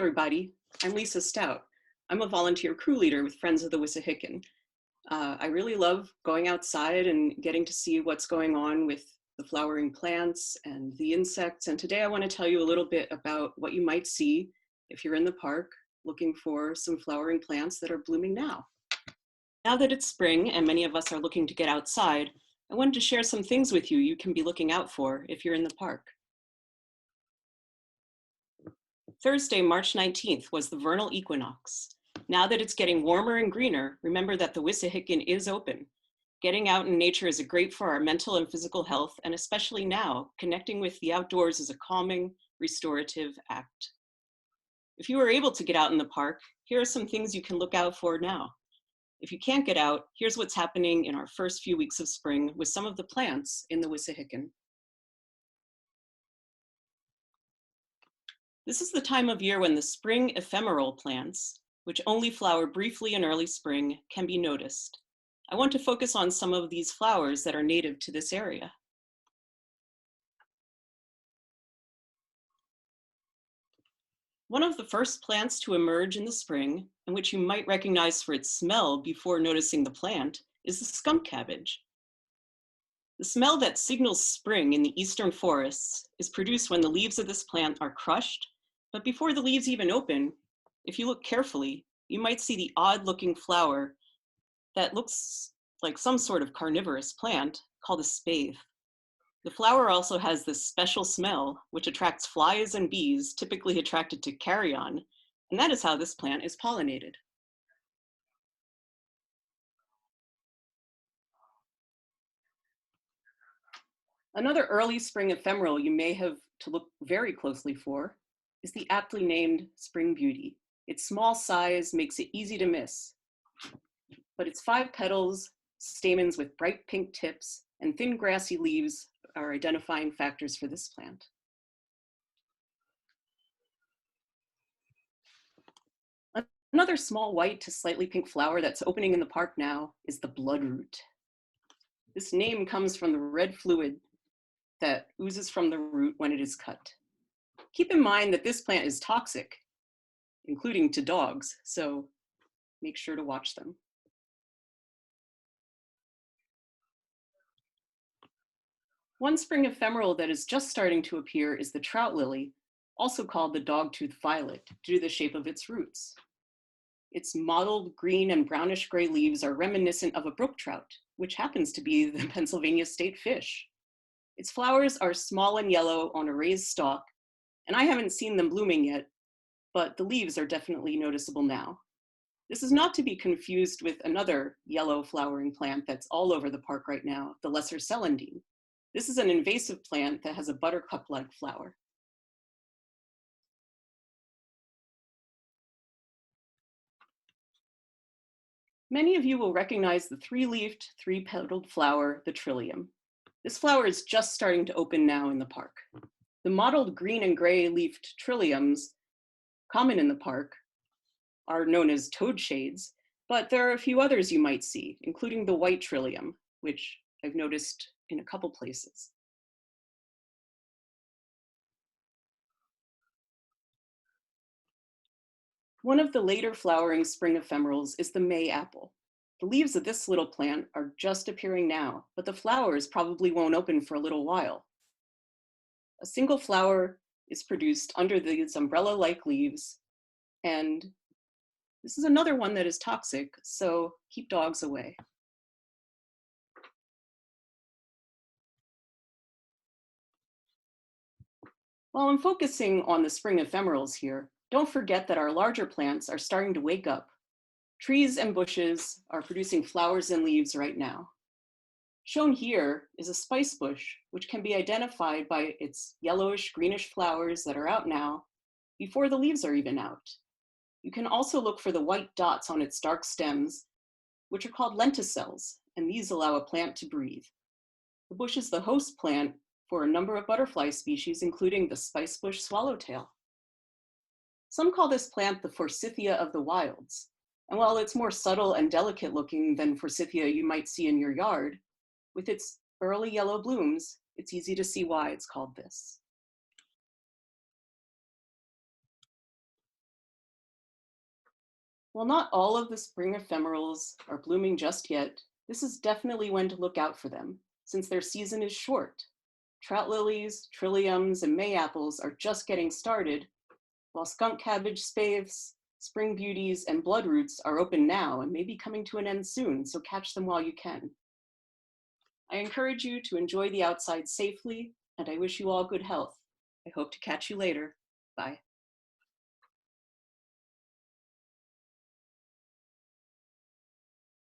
everybody. I'm Lisa Stout. I'm a volunteer crew leader with Friends of the Wissahickon. I really love going outside and getting to see what's going on with the flowering plants and the insects. And today I want to tell you a little bit about what you might see if you're in the park looking for some flowering plants that are blooming now. Now that it's spring and many of us are looking to get outside, I wanted to share some things with you you can be looking out for if you're in the park. Thursday, March 19th was the vernal equinox. Now that it's getting warmer and greener, remember that the Wissahickon is open. Getting out in nature is great for our mental and physical health, and especially now, connecting with the outdoors is a calming, restorative act. If you are able to get out in the park, here are some things you can look out for now. If you can't get out, here's what's happening in our first few weeks of spring with some of the plants in the Wissahickon. This is the time of year when the spring ephemeral plants, which only flower briefly in early spring, can be noticed. I want to focus on some of these flowers that are native to this area. One of the first plants to emerge in the spring, and which you might recognize for its smell before noticing the plant, is the skunk cabbage. The smell that signals spring in the eastern forests is produced when the leaves of this plant are crushed, but before the leaves even open, if you look carefully, you might see the odd-looking flower that looks like some sort of carnivorous plant called a spathe. The flower also has this special smell, which attracts flies and bees, typically attracted to carrion, and that is how this plant is pollinated. Another early spring ephemeral you may have to look very closely for is the aptly named Spring Beauty. Its small size makes it easy to miss, but its 5 petals, stamens with bright pink tips, and thin grassy leaves are identifying factors for this plant. Another small white to slightly pink flower that's opening in the park now is the Bloodroot. This name comes from the red fluid that oozes from the root when it is cut. Keep in mind that this plant is toxic, including to dogs, so make sure to watch them. One spring ephemeral that is just starting to appear is the Trout Lily, also called the dog-tooth violet, due to the shape of its roots. Its mottled green and brownish gray leaves are reminiscent of a brook trout, which happens to be the Pennsylvania state fish. Its flowers are small and yellow on a raised stalk, and I haven't seen them blooming yet, but the leaves are definitely noticeable now. This is not to be confused with another yellow flowering plant that's all over the park right now, the lesser celandine. This is an invasive plant that has a buttercup-like flower. Many of you will recognize the 3-leafed, 3-petaled flower, the Trillium. This flower is just starting to open now in the park. The mottled green and gray leafed Trilliums, common in the park, are known as toad shades, but there are a few others you might see, including the white Trillium, which I've noticed in a couple places. One of the later flowering spring ephemerals is the mayapple. The leaves of this little plant are just appearing now, but the flowers probably won't open for a little while. A single flower is produced under these umbrella-like leaves, and this is another one that is toxic, so keep dogs away. While I'm focusing on the spring ephemerals here, don't forget that our larger plants are starting to wake up. Trees and bushes are producing flowers and leaves right now. Shown here is a spice bush, which can be identified by its yellowish greenish flowers that are out now before the leaves are even out. You can also look for the white dots on its dark stems, which are called lenticels, and these allow a plant to breathe. The bush is the host plant for a number of butterfly species, including the spice bush swallowtail. Some call this plant the forsythia of the wilds, and while it's more subtle and delicate looking than forsythia you might see in your yard, with its early yellow blooms, it's easy to see why it's called this. While not all of the spring ephemerals are blooming just yet, this is definitely when to look out for them, since their season is short. Trout lilies, trilliums, and mayapples are just getting started, while skunk cabbage spathes, spring beauties, and bloodroots are open now and may be coming to an end soon, so catch them while you can. I encourage you to enjoy the outside safely, and I wish you all good health. I hope to catch you later. Bye.